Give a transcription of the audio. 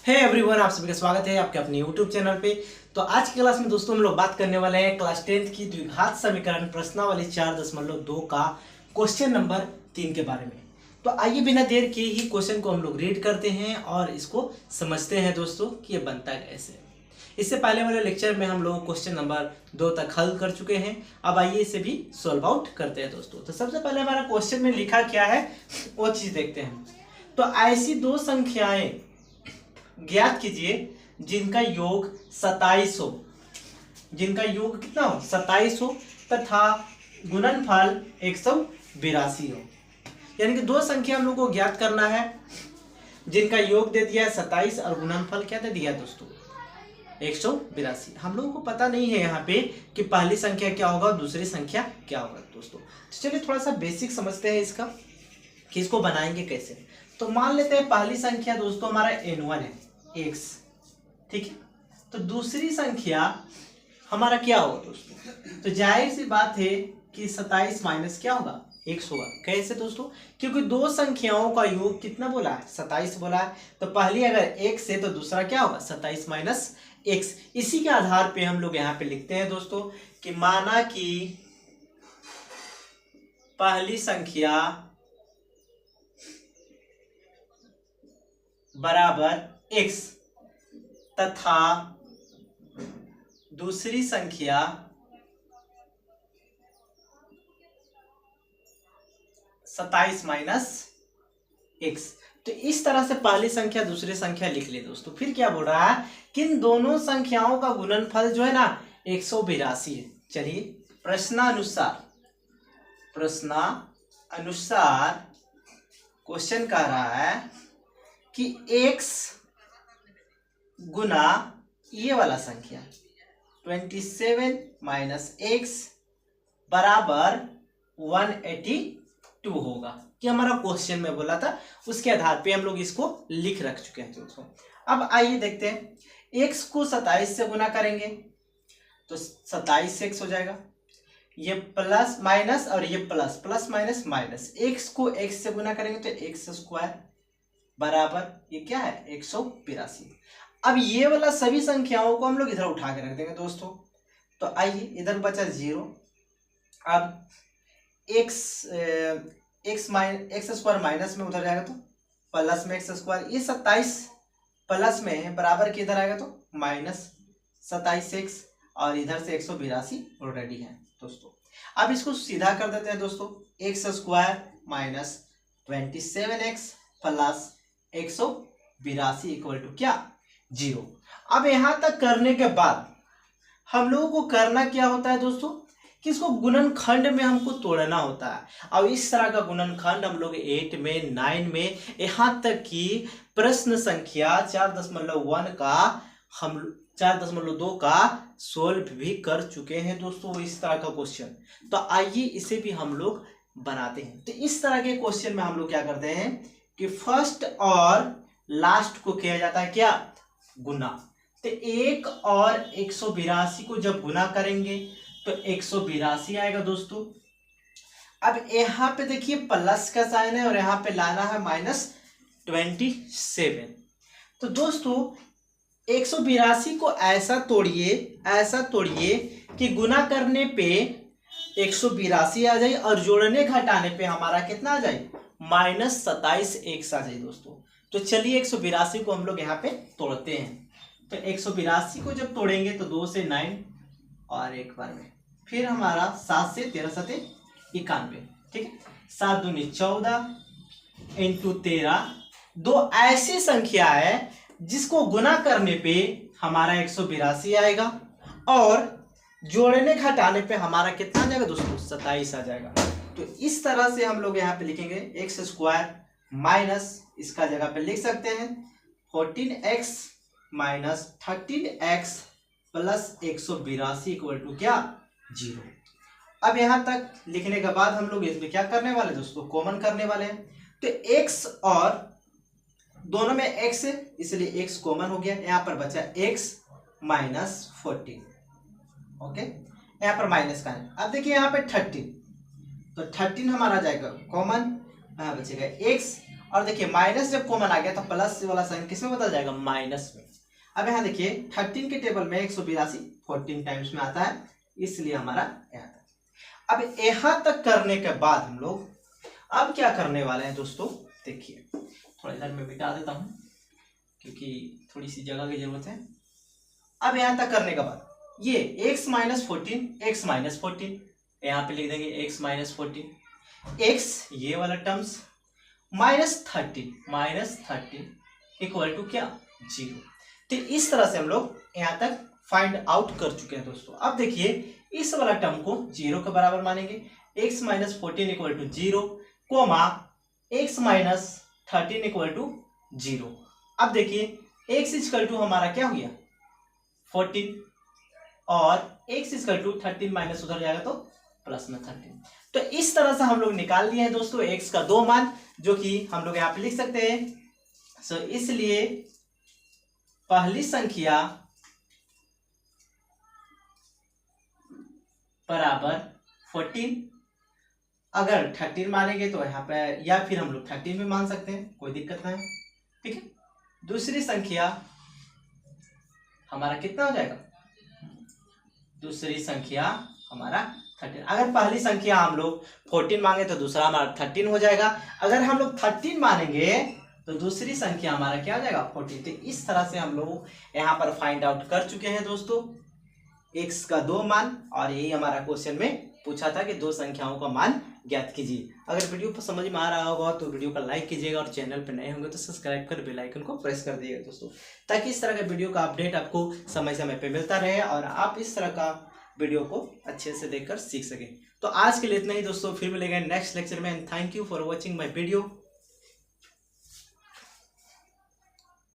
Hey everyone, आप सभी का स्वागत है आपके अपने यूट्यूब चैनल पे। तो आज की क्लास में दोस्तों हम लोग बात करने वाले हैं क्लास 10th की द्विघात समीकरण प्रश्नावली 4.2 का क्वेश्चन नंबर 3 के बारे में। तो आइए बिना देर के ही क्वेश्चन को हम लोग रीड करते हैं और इसको समझते हैं दोस्तों कि ये बनता कैसे। इससे पहले वाले लेक्चर में हम लोग क्वेश्चन नंबर 2 तक हल कर चुके हैं। अब आइए इसे भी सॉल्व आउट करते हैं दोस्तों। तो सबसे पहले हमारा क्वेश्चन में लिखा क्या है वो चीज देखते हैं। तो ऐसी दो संख्याएं ज्ञात कीजिए जिनका योग 27 हो, जिनका योग कितना हो 27 हो तथा गुणनफल 182 हो। यानी कि दो संख्या हम लोग को ज्ञात करना है जिनका योग दे दिया है 27 और गुणनफल क्या दे दिया दोस्तों 182। हम लोगों को पता नहीं है यहाँ पे कि पहली संख्या क्या होगा और दूसरी संख्या क्या होगा दोस्तों। तो चलिए थोड़ा सा बेसिक समझते हैं इसका कि इसको बनाएंगे कैसे। तो मान लेते हैं पहली संख्या दोस्तों हमारा n1 है x, ठीक है। तो दूसरी संख्या हमारा क्या होगा दोस्तों। तो जाहिर सी बात है कि 27 माइनस क्या होगा x होगा। कैसे दोस्तों, क्योंकि दो संख्याओं का योग कितना बोला है 27 बोला है। तो पहली अगर x है तो दूसरा क्या होगा 27 माइनस x। इसी के आधार पे हम लोग यहाँ पे लिखते हैं दोस्तों कि माना कि पहली संख्या बराबर x तथा दूसरी संख्या सत्ताईस माइनस x। तो इस तरह से पहली संख्या दूसरी संख्या लिख ले दोस्तों। फिर क्या बोल रहा है कि इन दोनों संख्याओं का गुणनफल जो है ना 182 है। चलिए प्रश्नानुसार क्वेश्चन कह रहा है कि x गुना ये वाला संख्या 27 माइनस x बराबर 182 होगा। कि हमारा क्वेश्चन में बोला था उसके आधार पे हम लोग इसको लिख रख चुके हैं दोस्तों। अब आइए देखते हैं x को 27 से गुना करेंगे तो 27 x हो जाएगा। ये प्लस माइनस और ये plus, plus minus minus, x को x से गुना करेंगे तो x स्क्वायर बराबर ये क्या है 182। अब ये वाला सभी संख्याओं को हम लोग इधर उठा के रख देंगे दोस्तों। तो आइए इधर बचा 0। अब x स्क्वायर माइनस में उधर जाएगा तो प्लस में x स्क्वायर, ये 27 प्लस में है बराबर के इधर आएगा तो माइनस 27x और इधर से 182 ऑलरेडी है दोस्तों। अब इसको सीधा कर देते हैं दोस्तों, x square minus 27x plus 182 equal to क्या 0। अब यहां तक करने के बाद हम लोगों को करना क्या होता है दोस्तों कि इसको गुणनखंड में हमको तोड़ना होता है। अब इस तरह का गुणनखंड हम लोग 8 में 9 में यहां तक कि प्रश्न संख्या 4.1 का हम 4.2 का सोल्व भी कर चुके हैं दोस्तों इस तरह का क्वेश्चन। तो आइए इसे भी हम लोग बनाते हैं। तो इस तरह के क्वेश्चन में हम लोग क्या करते हैं कि फर्स्ट और लास्ट को किया जाता है क्या गुना। तो 1 और 182 को जब गुना करेंगे तो 182 आएगा दोस्तों। अब यहाँ पे देखिए प्लस का साइन है और यहाँ पे लाना है -27। तो दोस्तों 182 को ऐसा तोड़िए कि गुना करने पे 182 आ जाए और जोड़ने घटाने पे हमारा कितना आ जाए -27x आ जाए दोस्तों। तो चलिए 182 को हम लोग यहाँ पे तोड़ते हैं। तो 182 को जब तोड़ेंगे तो 2 से 9 और एक बार में फिर हमारा 7 से 13 7 91, ठीक है। 7 दूनी 14 इंटू 13। दो ऐसी संख्या है जिसको गुना करने पे हमारा 182 आएगा और जोड़ने घटाने पे हमारा कितना आ जाएगा दोस्तों 27 आ जाएगा। तो इस तरह से हम लोग यहाँ पे लिखेंगे x स्क्वायर माइनस इसका जगह पे लिख सकते हैं 14x minus 13x plus 182 equal to क्या 0। अब यहां तक लिखने के बाद हम लोग इसमें क्या करने वाले दोस्तों कॉमन करने वाले हैं। तो x और दोनों में x है इसलिए x कॉमन हो गया। यहां पर बचा x माइनस 14, ओके। यहां पर माइनस का है। अब देखिए यहां पे 13, तो 13 हमारा जाएगा कॉमन, यहां बचेगा x और देखिए माइनस जब कॉमन आ गया तो प्लस वाला साइन किस में बदल जाएगा, माइनस में। अब यहाँ देखिए 13 के टेबल में 182 14 टाइम्स में आता है, इसलिए हमारा यहाँ तक। अब यहाँ तक करने के बाद हम लोग अब क्या करने वाले हैं दोस्तों, देखिए थोड़ा इधर में मिटा देता हूं क्योंकि थोड़ी सी जगह की जरूरत है। अब यहां तक करने के बाद ये x माइनस 14 यहाँ पे लिख देंगे x माइनस 14, x ये वाला टर्म्स माइनस 13 इक्वल टू क्या, 0। तो इस तरह से हम लोग यहां तक फाइंड आउट कर चुके हैं दोस्तों। अब देखिए इस वाला टर्म को 0 के बराबर मानेंगे, x minus 14 equal to 0 comma x minus 13 equal to 0। अब देखिए x इक्वल टू हमारा क्या हो गया 14 और x इक्वल टू 13 माइनस उधर जाएगा तो प्लस में 13। तो इस तरह से हम लोग निकाल लिए हैं दोस्तों x का 2 मान, जो कि हम लोग यहाँ पे लिख सकते हैं। सो इसलिए पहली संख्या बराबर 14, अगर 13 मानेंगे तो यहाँ पे या फिर हम लोग 13 भी मान सकते हैं, कोई दिक्कत नहीं, ठीक है। दूसरी संख्या हमारा कितना हो जाएगा, दूसरी संख्या हमारा 13। अगर पहली संख्या हम लोग 14 मांगे तो दूसरा हमारा 13 हो जाएगा, अगर हम लोग 13 मानेंगे तो दूसरी संख्या हमारा क्या हो जाएगा 14। तो इस तरह से हम लोग यहाँ पर फाइंड आउट कर चुके हैं दोस्तों x का 2 मान, और यही हमारा क्वेश्चन में पूछा था कि 2 संख्याओं का मान ज्ञात कीजिए। अगर वीडियो पर समझ में आ रहा होगा तो वीडियो को लाइक कीजिएगा, और चैनल पर नए होंगे तो सब्सक्राइब कर बेल आइकन को प्रेस कर दीजिएगा दोस्तों, ताकि इस तरह का वीडियो का अपडेट आपको समय समय पे मिलता रहे और आप इस तरह का वीडियो को अच्छे से देखकर सीख सकें। तो आज के लिए इतना ही दोस्तों, फिर मिलेंगे नेक्स्ट लेक्चर में। Thank you for watching my video.